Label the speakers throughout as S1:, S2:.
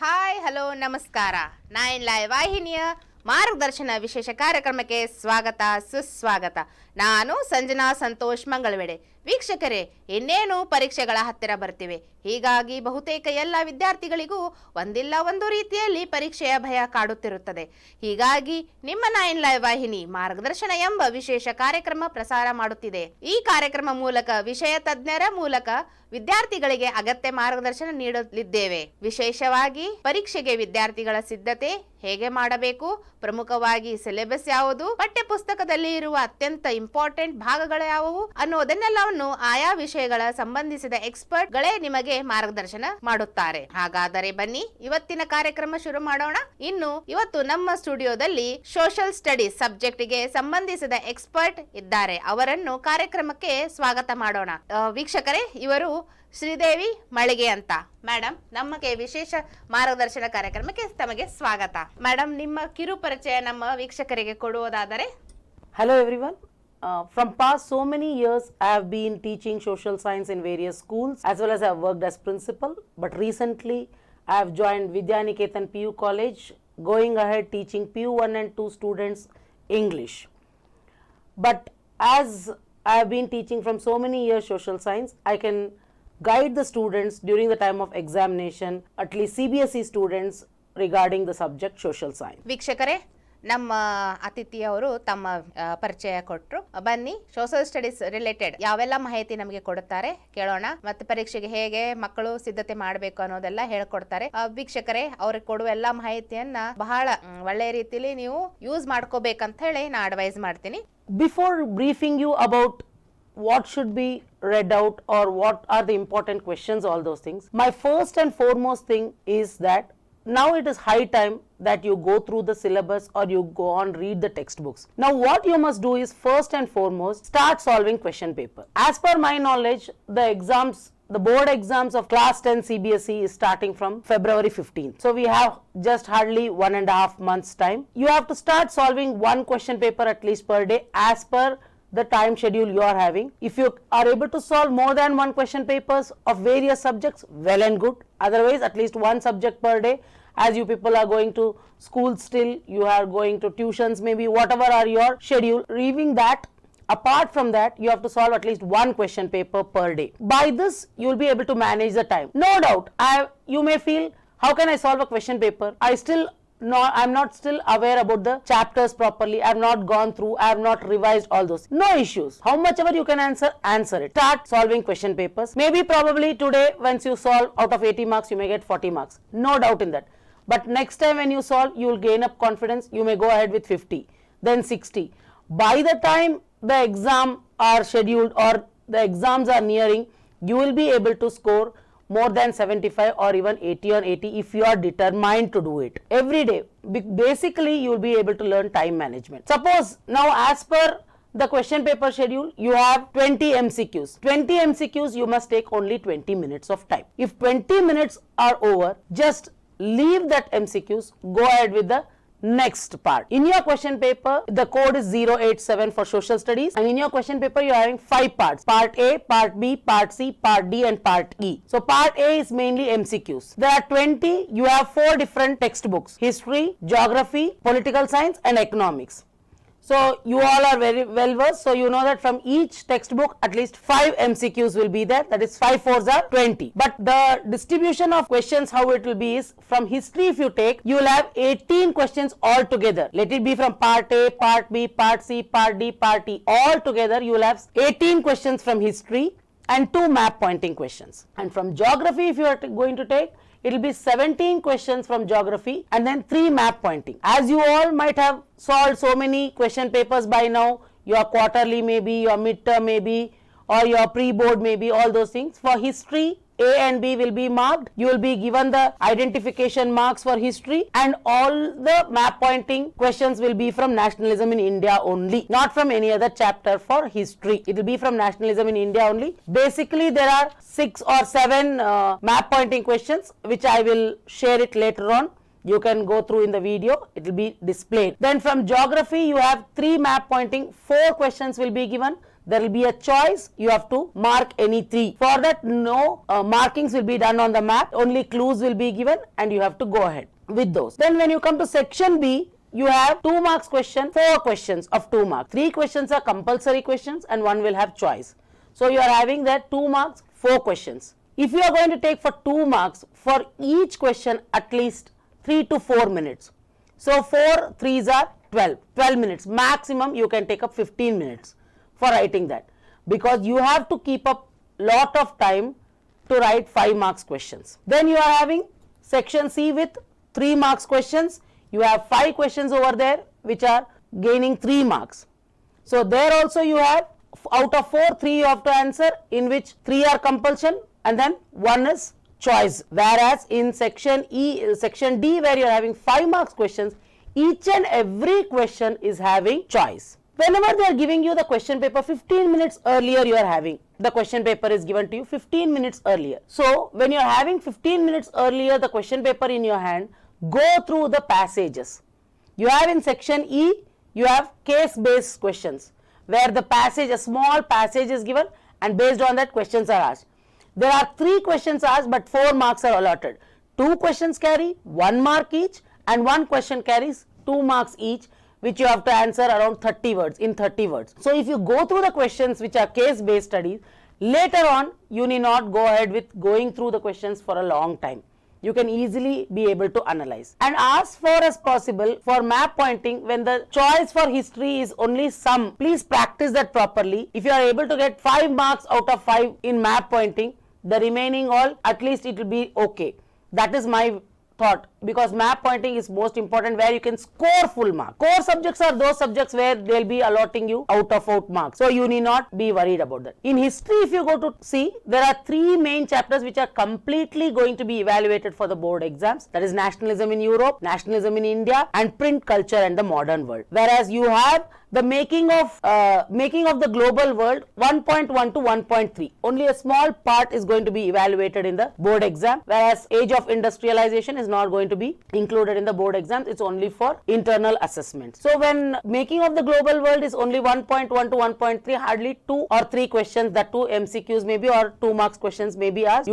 S1: Hi hello ನಮಸ್ಕಾರ. Nine live ವಾಹಿನಿಯ ಮಾರ್ಗದರ್ಶನ ವಿಶೇಷ ಕಾರ್ಯಕ್ರಮಕ್ಕೆ ಸ್ವಾಗತ ಸುಸ್ವಾಗತ. ನಾನು ಸಂಜನಾ ಸಂತೋಷ್ ಮಂಗಳವೆಡೆ. ವೀಕ್ಷಕರೇ, ಇನ್ನೇನು ಪರೀಕ್ಷೆಗಳ ಹತ್ತಿರ ಬರ್ತಿವೆ. ಹೀಗಾಗಿ ಬಹುತೇಕ ಎಲ್ಲ ವಿದ್ಯಾರ್ಥಿಗಳಿಗೂ ಒಂದಿಲ್ಲ ಒಂದು ರೀತಿಯಲ್ಲಿ ಪರೀಕ್ಷೆಯ ಭಯ ಕಾಡುತ್ತಿರುತ್ತದೆ. ಹೀಗಾಗಿ ನಿಮ್ಮ ನೈನ್ ಲೈವ್ ವಾಹಿನಿ ಮಾರ್ಗದರ್ಶನ ಎಂಬ ವಿಶೇಷ ಕಾರ್ಯಕ್ರಮ ಪ್ರಸಾರ ಮಾಡುತ್ತಿದೆ. ಈ ಕಾರ್ಯಕ್ರಮ ಮೂಲಕ ವಿಷಯ ತಜ್ಞರ ಮೂಲಕ ವಿದ್ಯಾರ್ಥಿಗಳಿಗೆ ಅಗತ್ಯ ಮಾರ್ಗದರ್ಶನ ನೀಡಲಿದ್ದೇವೆ. ವಿಶೇಷವಾಗಿ ಪರೀಕ್ಷೆಗೆ ವಿದ್ಯಾರ್ಥಿಗಳ ಸಿದ್ಧತೆ ಹೇಗೆ ಮಾಡಬೇಕು, ಪ್ರಮುಖವಾಗಿ ಸಿಲೆಬಸ್ ಯಾವುದು, ಪಠ್ಯ ಪುಸ್ತಕದಲ್ಲಿ ಇರುವ ಅತ್ಯಂತ ಇಂಪಾರ್ಟೆಂಟ್ ಭಾಗಗಳು ಯಾವುವು ಅನ್ನೋದನ್ನೆಲ್ಲವನ್ನು ಆಯಾ ವಿಷಯಗಳ ಸಂಬಂಧಿಸಿದ ಎಕ್ಸ್ಪರ್ಟ್ ಗಳೇ ನಿಮಗೆ ಮಾರ್ಗದರ್ಶನ ಮಾಡುತ್ತಾರೆ. ಹಾಗಾದರೆ ಬನ್ನಿ ಇವತ್ತಿನ ಕಾರ್ಯಕ್ರಮ ಶುರು ಮಾಡೋಣ. ಇನ್ನು ಇವತ್ತು ನಮ್ಮ ಸ್ಟುಡಿಯೋದಲ್ಲಿ ಸೋಷಿಯಲ್ ಸ್ಟಡೀಸ್ ಸಬ್ಜೆಕ್ಟ್ ಗೆ ಸಂಬಂಧಿಸಿದ ಎಕ್ಸ್ಪರ್ಟ್ ಇದ್ದಾರೆ. ಅವರನ್ನು ಕಾರ್ಯಕ್ರಮಕ್ಕೆ ಸ್ವಾಗತ ಮಾಡೋಣ. ವೀಕ್ಷಕರೇ, ಇವರು ಶ್ರೀದೇವಿ ಮಳಿಗೆ ಅಂತ. ಮೇಡಮ್, ನಮಗೆ ವಿಶೇಷ ಮಾರ್ಗದರ್ಶನ ಕಾರ್ಯಕ್ರಮಕ್ಕೆ ತಮಗೆ ಸ್ವಾಗತ. ಮೇಡಮ್, ನಿಮ್ಮ ಕಿರು ಪರಿಚಯ ನಮ್ಮ ವೀಕ್ಷಕರಿಗೆ ಕೊಡುವುದಾದರೆ?
S2: Hello everyone. From past so many years, I have been teaching social science in various schools as well as I have worked as principal. But recently, I have joined Vidyaniketan PU College, going ahead teaching PU 1 and 2 students English. But as I have been teaching from so many years social science, I can guide the students during the time of examination, at least CBSE students, regarding the subject social science.
S1: ವೀಕ್ಷಕರೇ, ನಮ್ಮ ಅತಿಥಿಯವರು ತಮ್ಮ ಪರಿಚಯ ಕೊಟ್ಟರು. ಬನ್ನಿ, social studies related ಯಾವೆಲ್ಲ ಮಾಹಿತಿ ನಮಗೆ ಕೊಡುತ್ತಾರೆ ಕೇಳೋಣ. ಮತ್ತೆ ಪರೀಕ್ಷೆಗೆ ಹೇಗೆ ಮಕ್ಕಳು ಸಿದ್ಧತೆ ಮಾಡಬೇಕು ಅನ್ನೋದೆಲ್ಲ ಹೇಳ್ಕೊಡ್ತಾರೆ. ವೀಕ್ಷಕರೇ, ಅವ್ರಿಗೆ ಕೊಡುವ ಎಲ್ಲ ಮಾಹಿತಿಯನ್ನ ಬಹಳ ಒಳ್ಳೆ ರೀತಿಯಲ್ಲಿ ನೀವು ಯೂಸ್ ಮಾಡ್ಕೋಬೇಕಂತ ಹೇಳಿ ನಾ ಅಡ್ವೈಸ್ ಮಾಡ್ತೀನಿ.
S2: Before briefing you about what should be read out or what are the important questions, all those things, my first and foremost thing is that now it is high time that you go through the syllabus or you go on read the textbooks. Now what you must do is first and foremost start solving question paper. As per my knowledge, the board exams of class 10 CBSE is starting from February 15th. So we have just hardly 1.5 months time. You have to start solving one question paper at least per day as per the time schedule you are having. If you are able to solve more than one question papers of various subjects, well and good. Otherwise, at least one subject per day. As you people are going to school still, you are going to tuitions, maybe whatever are your schedule. Leaving that, apart from that, you have to solve at least one question paper per day. By this, you will be able to manage the time. No doubt, you may feel, how can I solve a question paper? I'm not still aware about the chapters properly. I have not gone through. I have not revised all those. No issues. How much ever you can answer it. Start solving question papers. Maybe probably today, once you solve out of 80 marks, you may get 40 marks. No doubt in that. But next time when you solve, you will gain up confidence. You may go ahead with 50, then 60. By the time the exam are scheduled or the exams are nearing, you will be able to score more than 75 or even 80 on 80 if you are determined to do it every day. Basically, you will be able to learn time management. Suppose now, as per the question paper schedule, you have 20 MCQs. 20 MCQs, you must take only 20 minutes of time. If 20 minutes are over, just leave that MCQs, go ahead with the next part. In your question paper, the code is 087 for social studies, and in your question paper you are having 5 parts: part A, part B, part C, part D and part E. So part A is mainly MCQs. There are 20. You have 4 different textbooks: history, geography, political science and economics. So you all are very well versed, so you know that from each textbook at least 5 MCQs will be there. That is 5 4s are 20. But the distribution of questions, how it will be is, from history if you take, you will have 18 questions all together. Let it be from part A, part B, part C, part D, part E. All together you will have 18 questions from history and 2 map pointing questions. And from geography if you are going to take, it will be 17 questions from geography and then 3 map pointing. As you all might have solved so many question papers by now, your quarterly maybe, your midterm maybe, or your pre-board maybe, all those things. For history, A and B will be marked. You will be given the identification marks for history, and all the map pointing questions will be from nationalism in India only, not from any other chapter for history. It will be from nationalism in India only. Basically, there are 6 or 7 map pointing questions, which I will share it later on. You can go through in the video, it will be displayed. Then from geography, you have 3 map pointing, 4 questions will be given. there will be a choice. You have to mark any 3. For that, no markings will be done on the map. Only clues will be given and you have to go ahead with those. Then when you come to section B, you have 2 marks question, 4 questions of 2 marks. 3 questions are compulsory questions and 1 will have choice. So you are having that 2 marks, 4 questions. If you are going to take for 2 marks, for each question at least 3 to 4 minutes. So 4 3s are 12 minutes. Maximum you can take up 15 minutes for writing that, because you have to keep up lot of time to write 5 marks questions. Then you are having section C with 3 marks questions. You have 5 questions over there which are gaining 3 marks. So there also you have, out of 4, 3 you have to answer, in which 3 are compulsion and then 1 is choice. Whereas in section D, where you are having 5 marks questions, each and every question is having choice. Whenever they are giving you the question paper 15 minutes earlier, you are having the question paper is given to you 15 minutes earlier. So when you are having 15 minutes earlier the question paper in your hand, go through the passages. You have in section E, you have case based questions, where the passage, a small passage is given and based on that questions are asked. There are 3 questions asked but 4 marks are allotted. 2 questions carry 1 mark each and 1 question carries 2 marks each, which you have to answer around 30 words, in 30 words. So if you go through the questions which are case based studies, later on you need not go ahead with going through the questions for a long time. You can easily be able to analyze. And as far as possible, for map pointing, when the choice for history is only some, please practice that properly. If you are able to get 5 marks out of 5 in map pointing, the remaining all, at least it will be okay. That is my thought, because map pointing is most important, where you can score full mark. Core subjects are those subjects where they will be allotting you out of out marks, so you need not be worried about that. In history, if you go to see, there are 3 main chapters which are completely going to be evaluated for the board exams, that is nationalism in Europe, nationalism in India and print culture and the modern world. Whereas you have the making of the global world 1.1 to 1.3, only a small part is going to be evaluated in the board exam, whereas age of industrialization is not going to be included in the board exams. It's only for internal assessment. So when making of the global world is only 1.1 to 1.3, hardly 2 or 3 questions, that 2 MCQs maybe or 2 marks questions may be asked.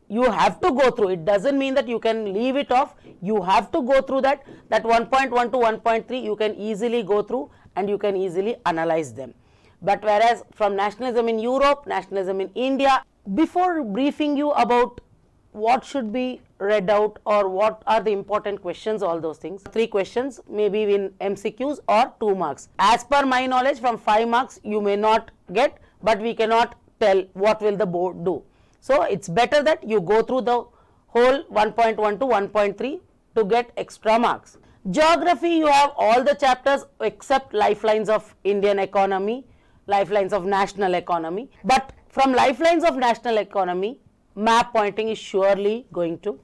S2: You have to go through. It doesn't mean that you can leave it off. You have to go through that 1.1 to 1.3 you can easily go through and you can easily analyze them. But whereas from nationalism in Europe, nationalism in India, before briefing you about what should be read out or what are the important questions, all those things, 3 questions maybe in MCQs or 2 marks. As per my knowledge, from 5 marks you may not get, but we cannot tell what will the board do. So it's better that you go through the whole 1.1 to 1.3 to get extra marks. Geography, you have all the chapters except lifelines of Indian economy, lifelines of national economy. But from lifelines of national economy, map pointing is surely going to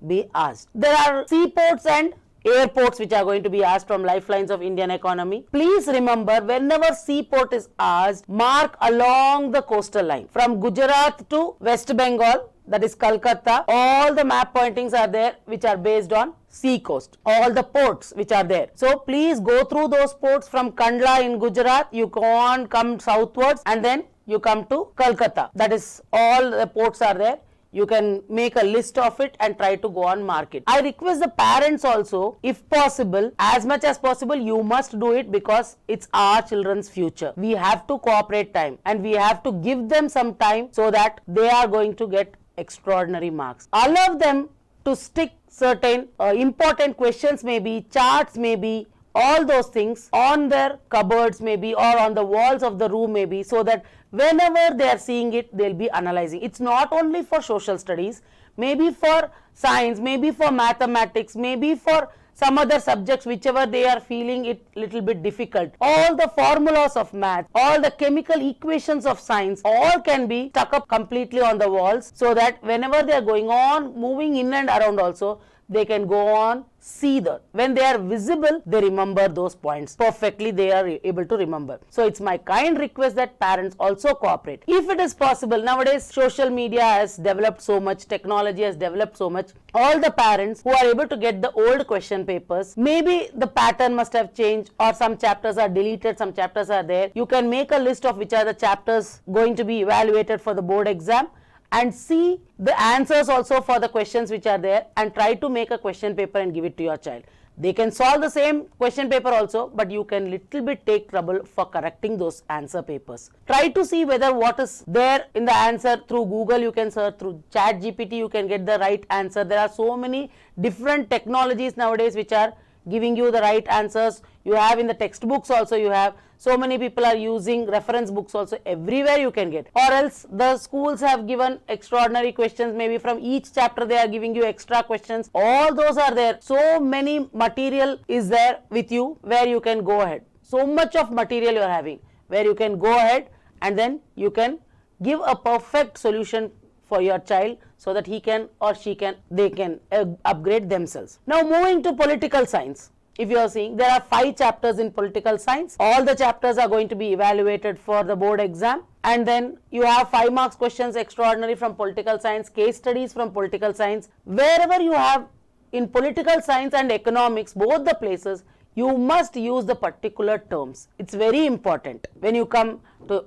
S2: be asked. There are seaports and airports which are going to be asked from lifelines of Indian economy. Please remember, whenever seaport is asked, mark along the coastal line from Gujarat to West Bengal, that is Calcutta. All the map pointings are there which are based on sea coast, all the ports which are there. So please go through those ports from Kandla in Gujarat, you go on, come southwards and then you come to Calcutta. That is, all the ports are there. You can make a list of it and try to go on mark it. I request the parents also, if possible, as much as possible, you must do it, because it's our children's future. We have to cooperate time and we have to give them some time so that they are going to get extraordinary marks. Allow them to stick certain important questions, maybe charts, maybe all those things on their cupboards maybe, or on the walls of the room maybe, so that whenever they are seeing it, they'll be analyzing. It's not only for social studies, maybe for science, maybe for mathematics, maybe for some other subjects, whichever they are feeling it little bit difficult. All the formulas of math, all the chemical equations of science, all can be stuck up completely on the walls, so that whenever they are going on, moving in and around also, they can go on, see the, when they are visible, they remember those points perfectly, they are able to remember. So it's my kind request that parents also cooperate. If it is possible, nowadays social media has developed so much, technology has developed so much, all the parents who are able to get the old question papers, maybe the pattern must have changed or some chapters are deleted, some chapters are there. You can make a list of which are the chapters going to be evaluated for the board exam and see the answers also for the questions which are there and try to make a question paper and give it to your child. They can solve the same question paper also, but you can little bit take trouble for correcting those answer papers. Try to see whether what is there in the answer through Google, you can search through Chat GPT, you can get the right answer. There are so many different technologies nowadays which are giving you the right answers. You have in the textbooks also, you have so many people are using reference books also, everywhere you can get. Or else the schools have given extraordinary questions, maybe from each chapter they are giving you extra questions. All those are there. So many material is there with you where you can go ahead. So much of material you are having where you can go ahead and then you can give a perfect solution for your child so that he can or she can, they can upgrade themselves. Now moving to political science. If you are seeing, there are 5 chapters in political science. All the chapters are going to be evaluated for the board exam, and then you have 5 marks questions extraordinary from political science, case studies from political science. Wherever you have in political science and economics, both the places, you must use the particular terms. It's very important. When you come to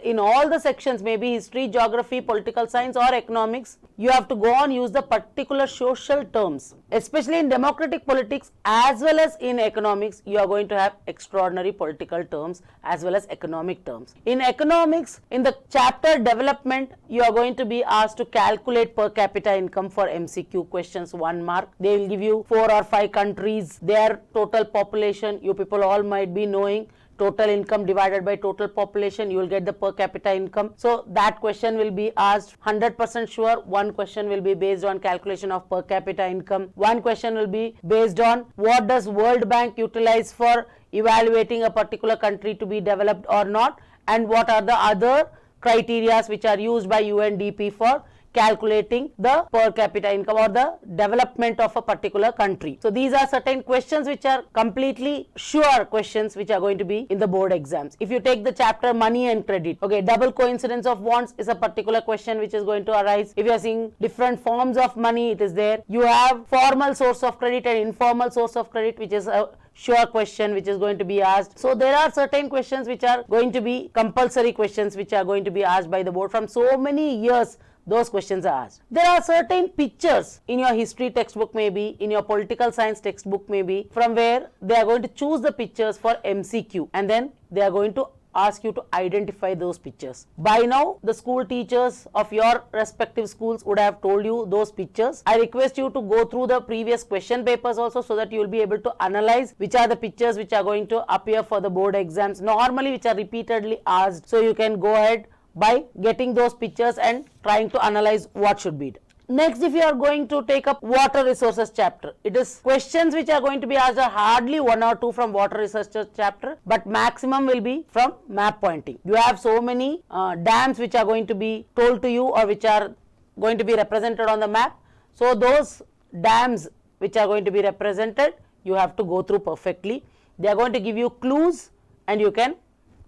S2: in all the sections, maybe history, geography, political science or economics, you have to go on use the particular social terms. Especially in democratic politics as well as in economics, you are going to have extraordinary political terms as well as economic terms. In economics, in the chapter development, you are going to be asked to calculate per capita income for MCQ questions, 1 mark. They will give you 4 or 5 countries, their total population. You people all might be knowing total income divided by total population, you will get the per capita income. So that question will be asked 100% sure. 1 question will be based on calculation of per capita income. 1 question will be based on what does World Bank utilize for evaluating a particular country to be developed or not, and what are the other criteria which are used by UNDP for calculating the per capita income or the development of a particular country. So these are certain questions which are completely sure questions which are going to be in the board exams. If you take the chapter money and credit, okay, double coincidence of bonds is a particular question which is going to arise. If you are seeing different forms of money, it is there. You have formal source of credit and informal source of credit, which is a sure question which is going to be asked. So there are certain questions which are going to be compulsory questions which are going to be asked by the board. From so many years those questions are asked. There are certain pictures in your history textbook, maybe in your political science textbook, maybe from where they are going to choose the pictures for MCQ, and then they are going to ask you to identify those pictures. By now the school teachers of your respective schools would have told you those pictures. I request you to go through the previous question papers also so that you will be able to analyze which are the pictures which are going to appear for the board exams, normally which are repeatedly asked. So you can go ahead by getting those pictures and trying to analyze what should be done. Next, if you are going to take up water resources chapter, it is questions which are going to be asked are hardly 1 or 2 from water resources chapter, but maximum will be from map pointing. You have so many dams which are going to be told to you or which are going to be represented on the map. So those dams which are going to be represented, you have to go through perfectly. They are going to give you clues and you can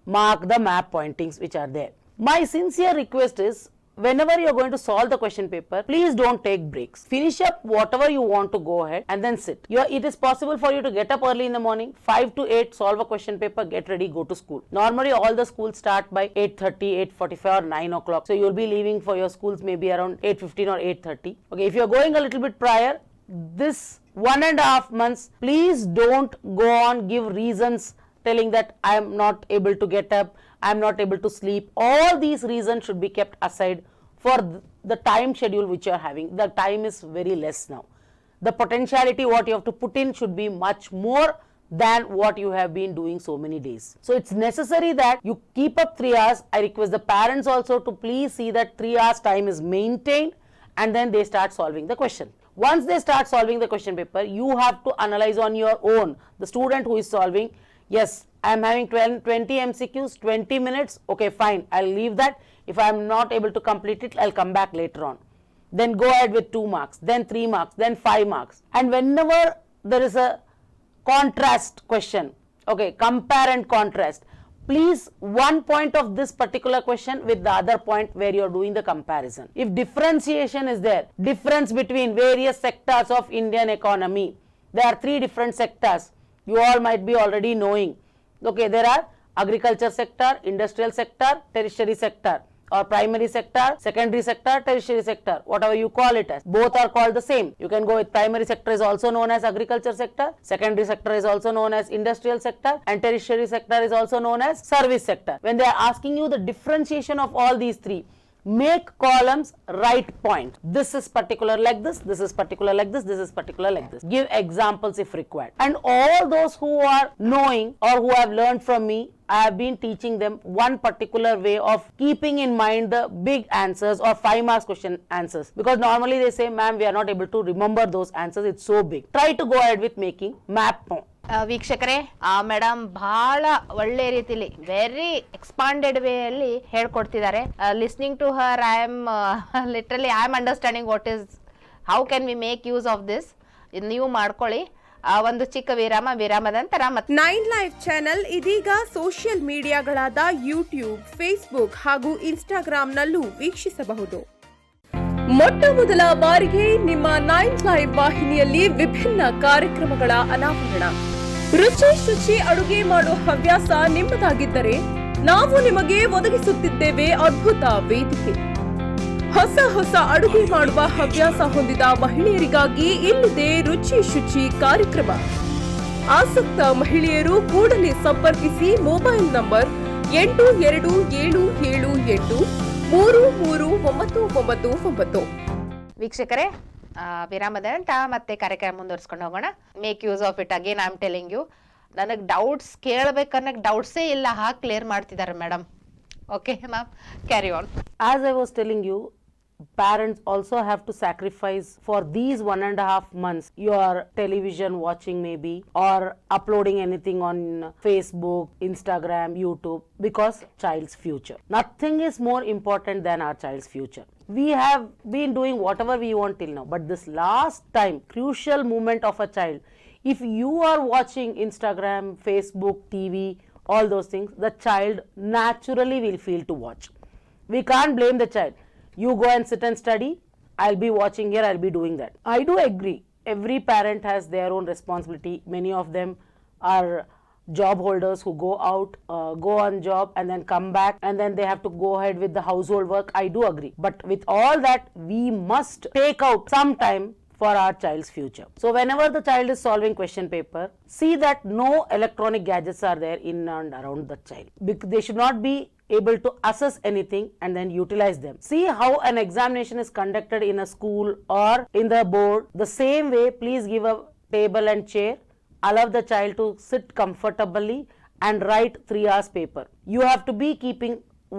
S2: mark the map pointings which are there. My sincere request is, whenever you are going to solve the question paper, please don't take breaks. Finish up whatever you want to go ahead and then sit. It is possible for you to get up early in the morning, 5 to 8, solve a question paper, get ready, go to school. Normally all the schools start by 8:30, 8:45 or 9 o'clock. So you will be leaving for your schools maybe around 8:15 or 8:30. Okay, if you are going a little bit prior, this 1.5 months, please don't go on give reasons telling that I am not able to get up, I am not able to sleep. All these reasons should be kept aside for the time schedule which you are having. The time is very less now. The potentiality what you have to put in should be much more than what you have been doing so many days. So it's necessary that you keep up 3 hours. I request the parents also to please see that 3 hours time is maintained and then they start solving the question. Once they start solving the question paper, you have to analyze on your own. The student who is solving, yes, I am having 20 MCQs, 20 minutes, okay fine, I will leave that. If I am not able to complete it, I will come back later on. then go ahead with 2 marks, then 3 marks, then 5 marks. And whenever there is a contrast question, okay, compare and contrast, please one point of this particular question with the other point where you are doing the comparison. If differentiation is there, difference between various sectors of Indian economy, there are 3 different sectors, you all might be already knowing. Okay, there are agriculture sector, industrial sector, tertiary sector, or primary sector, secondary sector, tertiary sector, whatever you call it as. Both are called the same. You can go with primary sector is also known as agriculture sector, secondary sector is also known as industrial sector, and tertiary sector is also known as service sector. When they are asking you the differentiation of all these 3, make columns right point. This is particular like this, this is particular like this, this is particular like this. Give examples if required. And all those who are knowing or who have learned from me, I have been teaching them one particular way of keeping in mind the big answers or 5 marks question answers. Because normally they say, ma'am, we are not able to remember those answers, it's so big. Try to go ahead with making map.
S1: ವೀಕ್ಷಕರೇ, ಆ madam ಬಹಳ ಒಳ್ಳೆ ರೀತಿಲಿ very expanded way ಅಲ್ಲಿ ಹೇಳ್ಕೊಡ್ತಿದ್ದಾರೆ. Listening to her I am literally I am understanding what is how can we make use of this. ನೀವು ಮಾಡ್ಕೊಳ್ಳಿ. ಒಂದು ಚಿಕ್ಕ ವಿರಾಮದ ನಂತರ
S3: 9 ಲೈವ್ ಚಾನೆಲ್ ಇದೀಗ ಸೋಷಿಯಲ್ ಮೀಡಿಯಾಗಳಾದ ಯೂಟ್ಯೂಬ್, ಫೇಸ್ಬುಕ್ ಹಾಗೂ ಇನ್ಸ್ಟಾಗ್ರಾಂನಲ್ಲೂ ವೀಕ್ಷಿಸಬಹುದು. ಮೊಟ್ಟ ಮೊದಲ ಬಾರಿಗೆ ನಿಮ್ಮ 9 ಲೈವ್ ವಾಹಿನಿಯಲ್ಲಿ ವಿಭಿನ್ನ ಕಾರ್ಯಕ್ರಮಗಳ ಅನಾವರಣ. ರುಚಿ ಅಡುಗೆ ಮಾಡೋ ಹವ್ಯಾಸ ನಿಮ್ಮದಾಗಿದ್ದರೆ ನಾವು ನಿಮಗೆ ಒದಗಿಸುತ್ತಿದ್ದೇವೆ ಅದ್ಭುತ ವೇದಿಕೆ. ಹೊಸ ಅಡುಗೆ ಮಾಡುವ ಹವ್ಯಾಸ ಹೊಂದಿದ ಮಹಿಳೆಯರಿಗಾಗಿ ಇಲ್ಲಿದೆ ರುಚಿ ಕಾರ್ಯಕ್ರಮ. ಆಸಕ್ತ ಮಹಿಳೆಯರು ಕೂಡಲೇ ಸಂಪರ್ಕಿಸಿ ಮೊಬೈಲ್ ನಂಬರ್ 8278339999.
S1: ವೀಕ್ಷಕರೇ, ವಿರಾಮದ ನಂತರ ಮತ್ತೆ ಕಾರ್ಯಕ್ರಮ ಮುಂದುವರಿಸ್ಕೊಂಡು ಹೋಗೋಣ. Make use of it. Again I am telling you, ನನಗೆ ಡೌಟ್ಸ್ ಕೇಳಬೇಕನ್ನಕ್ಕೆ ಡೌಟ್ಸೇ ಇಲ್ಲ, ಹಾಗೆ ಕ್ಲಿಯರ್ ಮಾಡ್ತಿದ್ದಾರೆ madam. Okay ma'am, carry on.
S2: As I was telling you, parents also have to sacrifice for these 1.5 months your television watching maybe, or uploading anything on Facebook, Instagram, YouTube, because child's future. Nothing is more important than our child's future. We have been doing whatever we want till now, but this last time, crucial moment of a child, if you are watching Instagram, Facebook, TV, all those things, the child naturally will feel to watch. We can't blame the child. You go and sit and study, I'll be watching here, I'll be doing that. I do agree. Every parent has their own responsibility. Many of them are job holders who go out, go on job and then come back, and then they have to go ahead with the household work. I do agree. But with all that, we must take out some time for our child's future. So whenever the child is solving question paper, see that no electronic gadgets are there in and around the child. They should not be able to assess anything and then utilize them. See how an examination is conducted in a school or in the board. The same way, please give a table and chair. Allow the child to sit comfortably and write 3 hours paper. You have to be keeping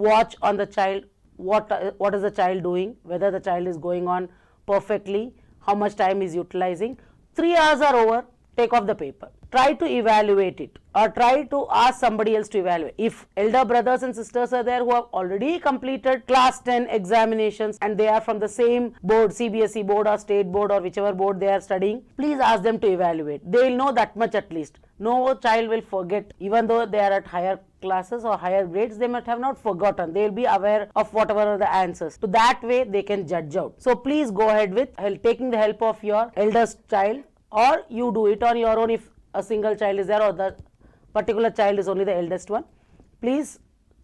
S2: watch on the child. What is the child doing? Whether the child is going on perfectly, how much time is utilizing. 3 hours are over, take off the paper. Try to evaluate it, or try to ask somebody else to evaluate. If elder brothers and sisters are there who have already completed class 10 examinations and they are from the same board, CBSE board or state board or whichever board they are studying, please ask them to evaluate. They will know that much at least. No child will forget. Even though they are at higher classes or higher grades, they might have not forgotten. They will be aware of whatever are the answers. So that way they can judge out. So please go ahead with taking the help of your eldest child, or you do it on your own if a single child is there or the particular child is only the eldest one. Please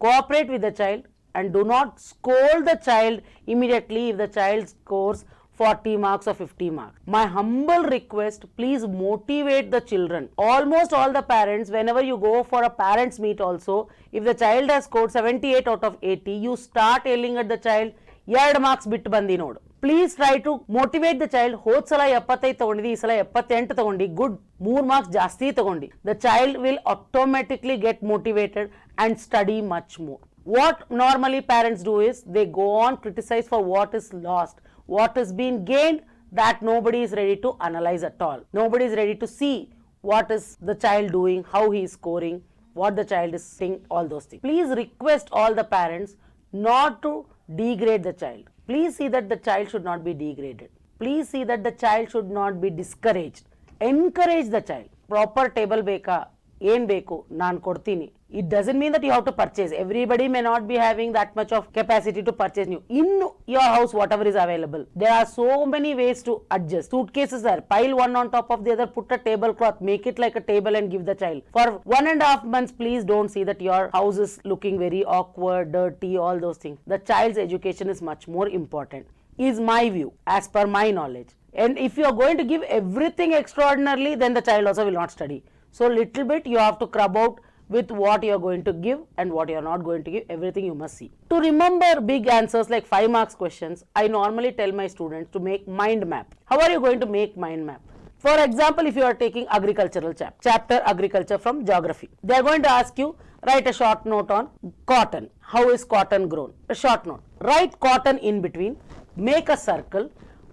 S2: cooperate with the child and do not scold the child immediately if the child scores 40 marks or 50 marks. My humble request, please motivate the children. Almost all the parents, whenever you go for a parents meet also, if the child has scored 78 out of 80, you start yelling at the child, 2 marks ಬಿಟ್ಟು ಬಂದಿ ನೋಡು. Please try to motivate the child. ಹೋದ್ ಸಲ 75 ತಗೊಂಡಿದ್ದಿ, ಈ ಸಲ 78 ತಗೊಂಡಿ, good, 3 marks ಜಾಸ್ತಿ ತಗೊಂಡಿ. The child will automatically get motivated and study much more. What normally parents do is they go on criticize for what is lost. What is being gained, that nobody is ready to analyze at all. Nobody is ready to see what is the child doing, how he is scoring, what the child is saying, all those things. Please request all the parents not to degrade the child. Please see that the child should not be degraded. Please see that the child should not be discouraged. Encourage the child. Proper table beka, ಏನ್ ಬೇಕು ನಾನು ಕೊಡ್ತೀನಿ. It doesn't mean that you have to purchase. Everybody may not be having that much of capacity to purchase new. In your house, whatever is available. There are so many ways to adjust. Suitcases are pile one on top of the other, put a tablecloth, make it like a table and give the child. For 1.5 months, please don't see that your house is looking very awkward, dirty, all those things. The child's education is much more important, is my view, as per my knowledge. And if you are going to give everything extraordinarily, then the child also will not study. So little bit you have to crub out with what you are going to give and what you are not going to give. Everything you must see. To remember big answers like 5 marks questions, I normally tell my students to make mind map. How are you going to make mind map? For example, if you are taking agricultural chapter agriculture from geography, they are going to ask you, write a short note on cotton. How is cotton grown? A short note. Write cotton in between, make a circle,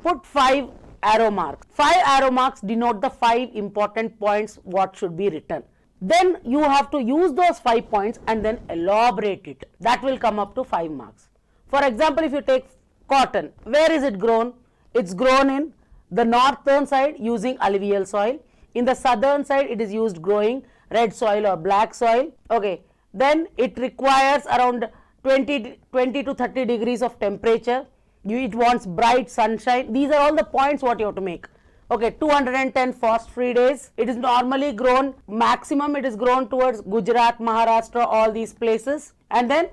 S2: put 5 arrow marks. 5 arrow marks denote the 5 important points what should be written. Then you have to use those 5 points and then elaborate it. That will come up to 5 marks. For example, if you take cotton, where is it grown? It's grown in the northern side using alluvial soil. In the southern side, it is used growing red soil or black soil. Okay, then it requires around 20 to 30 degrees of temperature. It wants bright sunshine. These are all the points what you have to make. Okay, 210 frost free days. It is normally grown, maximum it is grown towards Gujarat, Maharashtra, all these places. And then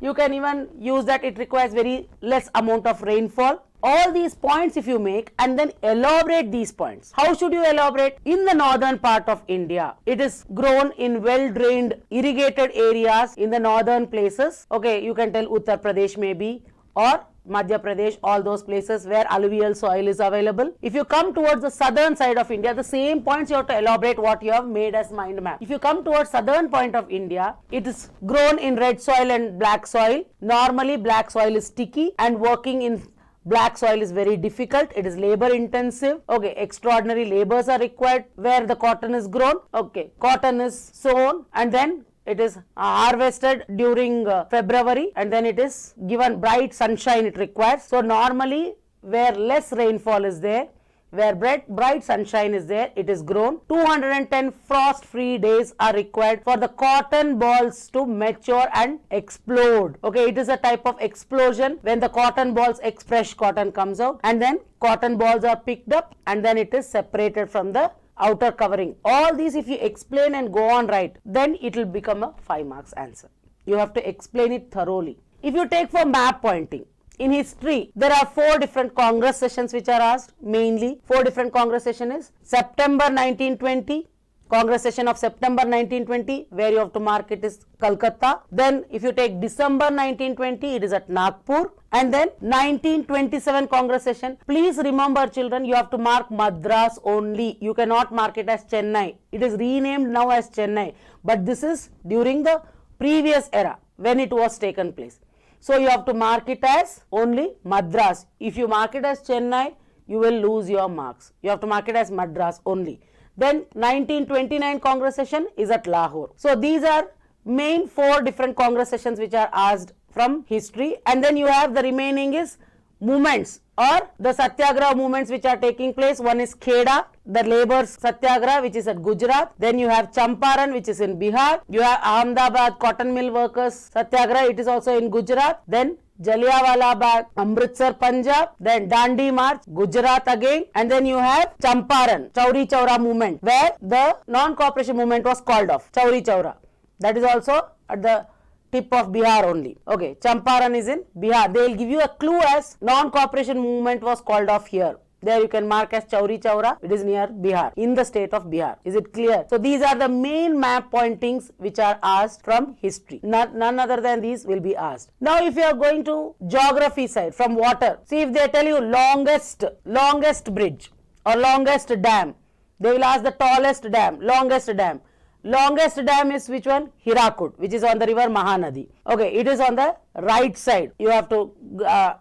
S2: you can even use that it requires very less amount of rainfall. All these points if you make and then elaborate these points. How should you elaborate? In the northern part of India, it is grown in well drained irrigated areas in the northern places. Okay, you can tell Uttar Pradesh maybe, or Madhya Pradesh, all those places where alluvial soil is available. If you come towards the southern side of India, the same points you have to elaborate what you have made as mind map. If you come towards southern point of India, it is grown in red soil and black soil. Normally black soil is sticky and working in black soil is very difficult. It is labor intensive. Okay, extraordinary labors are required where the cotton is grown. Okay, cotton is sown and then it is harvested during February and then it is given bright sunshine it requires. So normally where less rainfall is there, where bright sunshine is there, it is grown. 210 frost free days are required for the cotton balls to mature and explode. Okay, it is a type of explosion when the cotton balls, fresh cotton comes out and then cotton balls are picked up and then it is separated from the outer covering. All these if you explain and go on right, then it will become a 5 marks answer. You have to explain it thoroughly. If you take for map pointing, in history there are 4 different Congress sessions which are asked. Mainly 4 different Congress session is September 1920, Congress session of September 1920 where you have to mark it is Calcutta. Then if you take December 1920, it is at Nagpur. And then 1927 Congress session. Please remember children, you have to mark Madras only. You cannot mark it as Chennai. It is renamed now as Chennai. But this is during the previous era when it was taken place. So you have to mark it as only Madras. If you mark it as Chennai, you will lose your marks. You have to mark it as Madras only. Then 1929 Congress session is at Lahore. So these are main 4 different Congress sessions which are asked from history. And then you have the remaining is movements or the Satyagraha movements which are taking place. One is Kheda, the labor's Satyagraha which is at Gujarat. Then you have Champaran which is in Bihar. You have Ahmedabad cotton mill workers Satyagraha, it is also in Gujarat. Then Jallianwala Bagh, Amritsar, Punjab, then Dandi March, Gujarat again, and then you have Champaran, Chauri Chaura movement, where the non-cooperation movement was called off, Chauri Chaura. That is also at the tip of Bihar only. Okay, Champaran is in Bihar. They will give you a clue as non-cooperation movement was called off here. There you can mark as Chauri Chaura. It is near Bihar, in the state of Bihar. Is it clear? So these are the main map pointings which are asked from history. None other than these will be asked. Now if you are going to geography side from water, see if they tell you longest bridge or longest dam, they will ask the tallest dam, longest dam. Longest dam is which one? Hirakud, which is on the river Mahanadi. Okay, it is on the right side. You have to,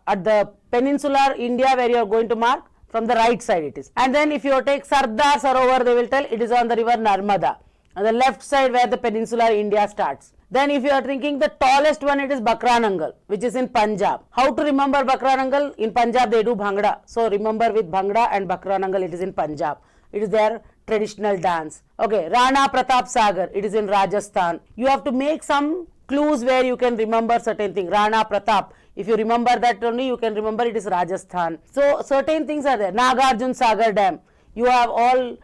S2: at the peninsular India where you are going to mark, from the right side it is. And then if you take Sardar Sarovar, they will tell it is on the river Narmada. On the left side where the peninsular India starts. Then if you are thinking the tallest one, it is Bakranangal, which is in Punjab. How to remember Bakranangal? In Punjab they do Bhangra. So remember with Bhangra and Bakranangal, it is in Punjab. It is their traditional dance. Okay, Rana Pratap Sagar, it is in Rajasthan. You have to make some clues where you can remember certain things. Rana Pratap, if you remember that only, you can remember it is Rajasthan. So certain things are there. Nagarjun Sagar Dam. You have all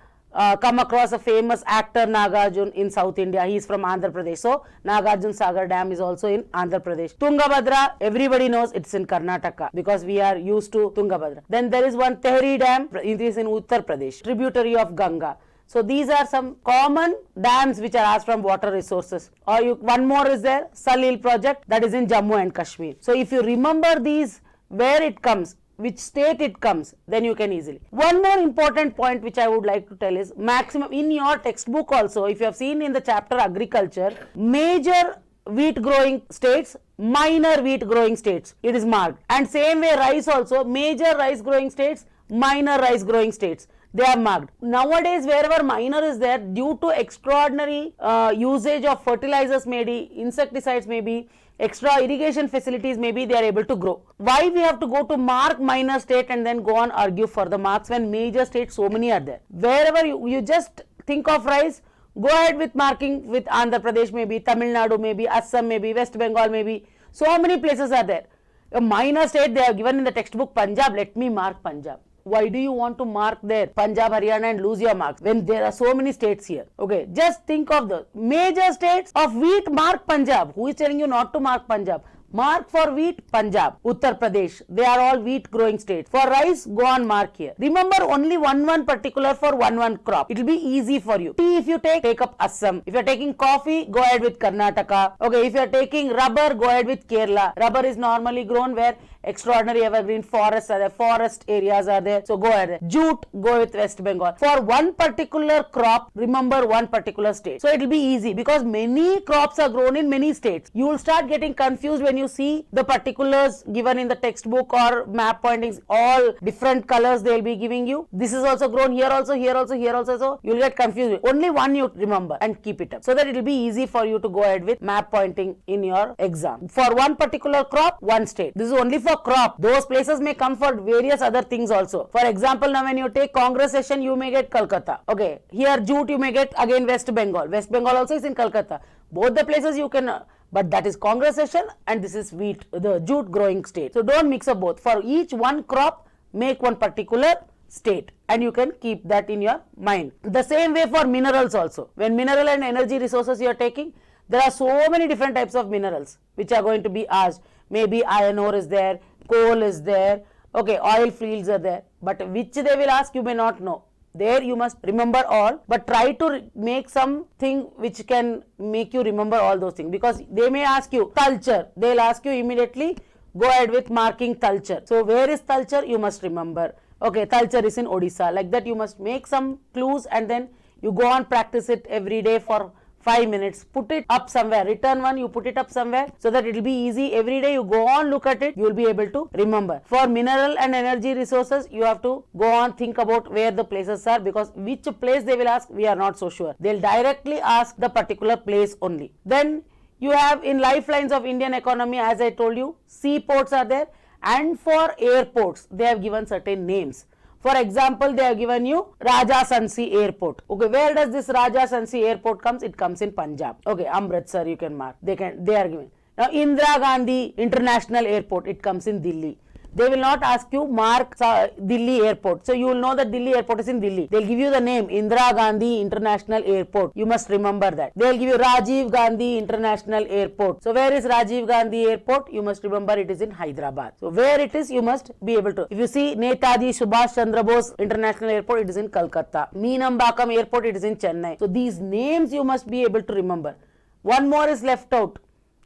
S2: come across a famous actor Nagarjun in South India. He is from Andhra Pradesh. So Nagarjun Sagar Dam is also in Andhra Pradesh. Tungabhadra, everybody knows it's in Karnataka because we are used to Tungabhadra. Then there is one Tehri Dam. It is in Uttar Pradesh, tributary of Ganga. So these are some common dams which are asked from water resources. Or one more is there, Salil project, that is in Jammu and Kashmir. So if you remember these, where it comes, which state it comes, then you can easily. One more important point which I would like to tell is maximum in your textbook also, if you have seen in the chapter agriculture, major wheat growing states, minor wheat growing states, it is marked. And same way rice also, major rice growing states, minor rice growing states, they are marked. Nowadays wherever minor is there, due to extraordinary usage of fertilizers, maybe insecticides, maybe extra irrigation facilities, maybe they are able to grow. Why we have to go to mark minor state and then go on argue for the marks when major states so many are there? Wherever you just think of rice, go ahead with marking with Andhra Pradesh, maybe Tamil Nadu, maybe Assam, maybe West Bengal, maybe so many places are there. A minor state they have given in the textbook Punjab, let me mark Punjab. Why do you want to mark there Punjab, Haryana and lose your marks when there are so many states here? Okay, just think of the major states of wheat, mark Punjab. Who is telling you not to mark Punjab? Mark for wheat, Punjab, Uttar Pradesh. They are all wheat growing states. For rice, go on mark here. Remember only one particular for one crop. It will be easy for you. Tea if you take up Assam. If you are taking coffee, go ahead with Karnataka. Okay, if you are taking rubber, go ahead with Kerala. Rubber is normally grown where extraordinary evergreen forests are there, forest areas are there. So go ahead. Jute, go with West Bengal. For one particular crop, remember one particular state. So it will be easy because many crops are grown in many states. You will start getting confused when you see the particulars given in the textbook or map pointings, all different colors they will be giving you. This is also grown here also, here also, here also. So you will get confused. Only one you remember and keep it up so that it will be easy for you to go ahead with map pointing in your exam. For one particular crop, one state. This is only for crop. Those places may come for various other things also. For example, now when you take Congress session, you may get Calcutta. Okay, here jute you may get again West Bengal. West Bengal also is in Calcutta. Both the places you can, but that is Congress session and this is wheat, the jute growing state. So don't mix up both. For each one crop, make one particular state and you can keep that in your mind. The same way for minerals also. When mineral and energy resources you are taking, there are so many different types of minerals which are going to be asked. Maybe iron ore is there, coal is there, okay, oil fields are there, but which they will ask you may not know. There you must remember all, but try to make something which can make you remember all those things, because they may ask you culture, they will ask you immediately, go ahead with marking culture. So where is culture? You must remember. Okay, culture is in Odisha. Like that you must make some clues and then you go on practice it every day for 5 minutes, put it up somewhere, return one, you put it up somewhere so that it will be easy. Every day you go on, look at it, you will be able to remember. For mineral and energy resources, you have to go on, think about where the places are, because which place they will ask, we are not so sure. They will directly ask the particular place only. Then you have in lifelines of Indian economy, as I told you, seaports are there, and for airports, they have given certain names. For example, they have given you Raja Scince Airport. Okay, where does this Raja Scince Airport comes? It comes in Punjab. Okay, Amritsar you can mark. They are given. Now Indira Gandhi International Airport, it comes in Delhi. They will not ask you mark Delhi Airport. So you will know that Delhi Airport is in Delhi. They will give you the name Indira Gandhi International Airport. You must remember that. They will give you Rajiv Gandhi International Airport. So where is Rajiv Gandhi Airport? You must remember it is in Hyderabad. So where it is, you must be able to. If you see Netaji Subhash Chandra Bose International Airport, it is in Kolkata. Meenambakam Airport, it is in Chennai. So these names you must be able to remember. One more is left out.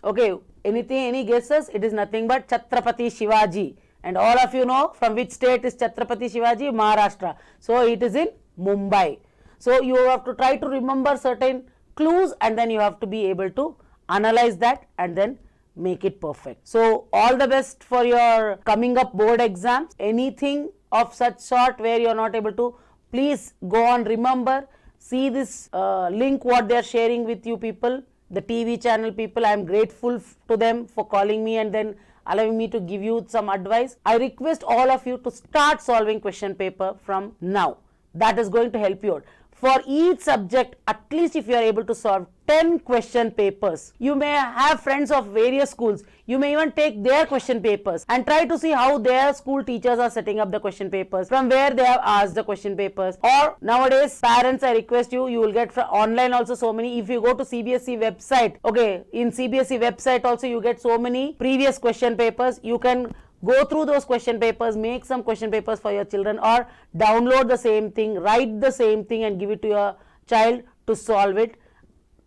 S2: Okay, any guesses? It is nothing but Chhatrapati Shivaji. And all of you know from which state is Chhatrapati Shivaji? Maharashtra. So it is in Mumbai. So you have to try to remember certain clues and then you have to be able to analyze that and then make it perfect. So all the best for your coming up board exams. Anything of such sort where you are not able to, please go on, remember, see this link what they are sharing with you people. the TV channel people, I am grateful to them for calling me and then allowing me to give you some advice. I request all of you to start solving question paper from now. That is going to help you out. For each subject, at least if you are able to solve 10 question papers, you may have friends of various schools. You may even take their question papers and try to see how their school teachers are setting up the question papers, from where they have asked the question papers. Or nowadays, parents, I request you, you will get from online also so many. If you go to CBSE website, okay, in CBSE website also you get so many previous question papers. You can go through those question papers, make some question papers for your children, or download the same thing, write the same thing and give it to your child to solve it.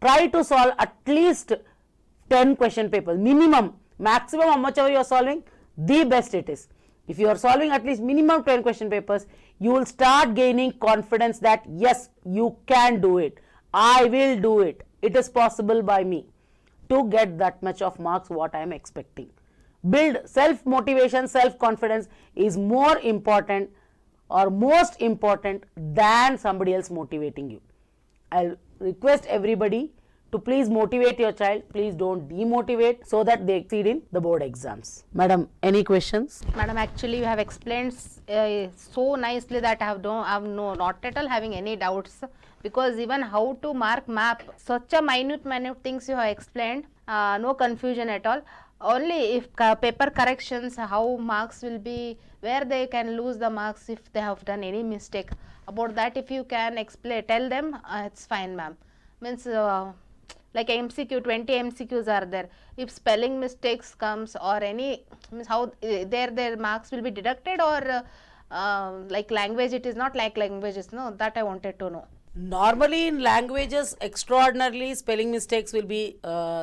S2: Try to solve at least 10 question papers, minimum. Maximum how much ever you are solving, the best it is. If you are solving at least minimum 10 question papers, you will start gaining confidence that yes, you can do it. I will do it. It is possible by me to get that much of marks what I am expecting. Build self-motivation, self-confidence is more important or most important than somebody else motivating you. I'll request everybody to please motivate your child. Please don't demotivate so that they succeed in the board exams. Madam, any questions?
S1: Madam, actually you have explained so nicely that not at all having any doubts, because even how to mark map, such a minute things you have explained, no confusion at all. Only if paper corrections, how marks will be, where they can lose the marks if they have done any mistake. About that, if you can explain, tell them, it's fine, ma'am. Means like MCQ, 20 MCQs are there. If spelling mistakes comes or any, means how their marks will be deducted, or like language, it is not like languages. No, that I wanted to know.
S2: Normally in languages, extraordinarily spelling mistakes will be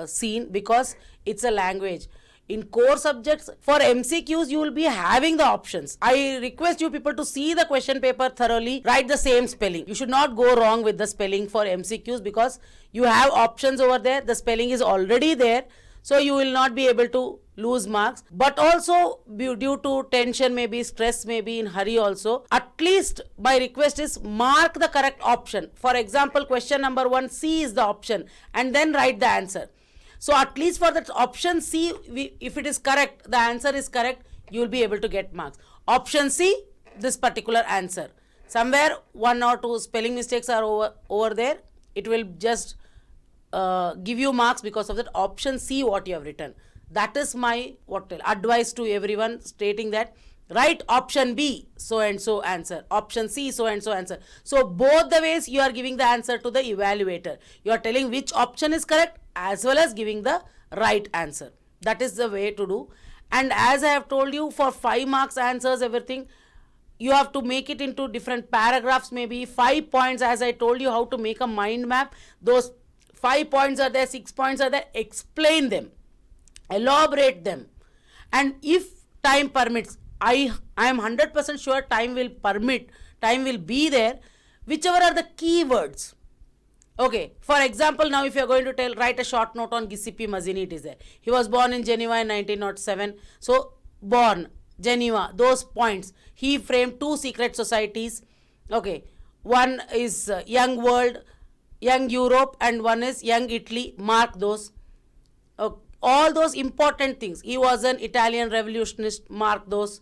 S2: seen because it's a language. In core subjects, for MCQs, you will be having the options. I request you people to see the question paper thoroughly, write the same spelling. You should not go wrong with the spelling for MCQs because you have options over there. The spelling is already there. So you will not be able to lose marks. But also due to tension, maybe stress, maybe in hurry also, at least my request is mark the correct option. For example, question number 1, C is the option, and then write the answer. So at least for that option C, if it is correct, the answer is correct, you will be able to get marks. Option C, this particular answer. Somewhere 1 or 2 spelling mistakes are over there. It will just give you marks because of that option C what you have written. That is my advice to everyone, stating that write option B so and so answer, option C so and so answer. So both the ways you are giving the answer to the evaluator. You are telling which option is correct as well as giving the right answer. That is the way to do. And as I have told you, for 5 marks answers, everything, you have to make it into different paragraphs, maybe 5 points, as I told you how to make a mind map. Those 5 points are there, 6 points are there, explain them, elaborate them. And if time permits, I am 100% sure time will permit, time will be there, whichever are the keywords. Okay, for example, now if you are going to write a short note on Giuseppe Mazzini, it is there. He was born in Geneva in 1907. So, born, Geneva, those points. He framed 2 secret societies. Okay, one is Young World, Young Europe, and one is Young Italy. Mark those. All those important things. He was an Italian revolutionist. Mark those.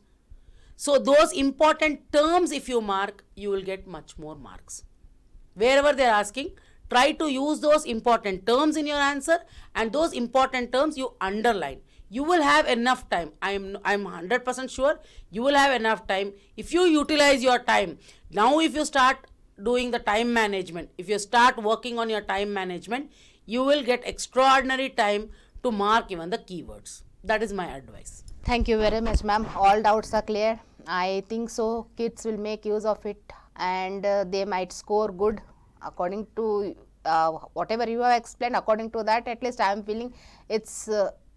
S2: So those important terms, if you mark, you will get much more marks. Wherever they are asking, try to use those important terms in your answer, and those important terms you underline. You will have enough time. I'm 100% sure you will have enough time if you utilize your time. Now if you start doing the time management, if you start working on your time management, you will get extraordinary time to mark even the keywords. That is my advice.
S1: Thank you very much, ma'am. All doubts are clear. I think so kids will make use of it, and they might score good according to whatever you have explained. According to that, at least I am feeling it's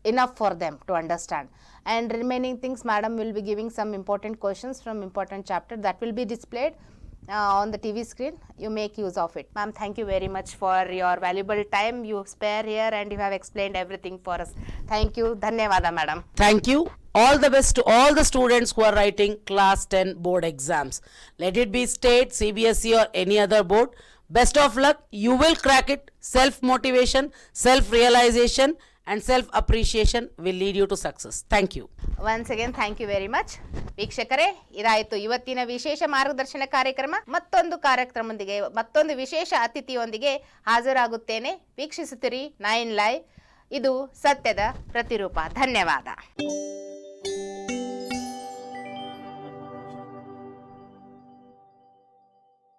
S1: enough for them to understand. And remaining things, madam will be giving some important questions from important chapter that will be displayed on the TV screen. You make use of it. Ma'am, thank you very much for your valuable time you spare here, and you have explained everything for us. Thank you. Dhanyavada, madam.
S2: Thank you. All the best to all the students who are writing class 10 board exams. Let it be state, CBSE or any other board. Best of luck. You will crack it. Self motivation, self realization, and self appreciation will lead you to success. Thank you.
S1: Once again thank you very much. ವೀಕ್ಷಕರೇ, ಇದಾಯಿತು ಇವತ್ತಿನ ವಿಶೇಷ ಮಾರ್ಗದರ್ಶನ ಕಾರ್ಯಕ್ರಮ. ಮತ್ತೊಂದು ಕಾರ್ಯಕ್ರಮದೊಂದಿಗೆ, ಮತ್ತೊಂದು ವಿಶೇಷ ಅತಿಥಿಯೊಂದಿಗೆ ಹಾಜರಾಗುತ್ತೇನೆ. ವೀಕ್ಷಿಸುತ್ತೀರಿ 9 live. ಇದು ಸತ್ಯದ ಪ್ರತಿರೂಪ. ಧನ್ಯವಾದ.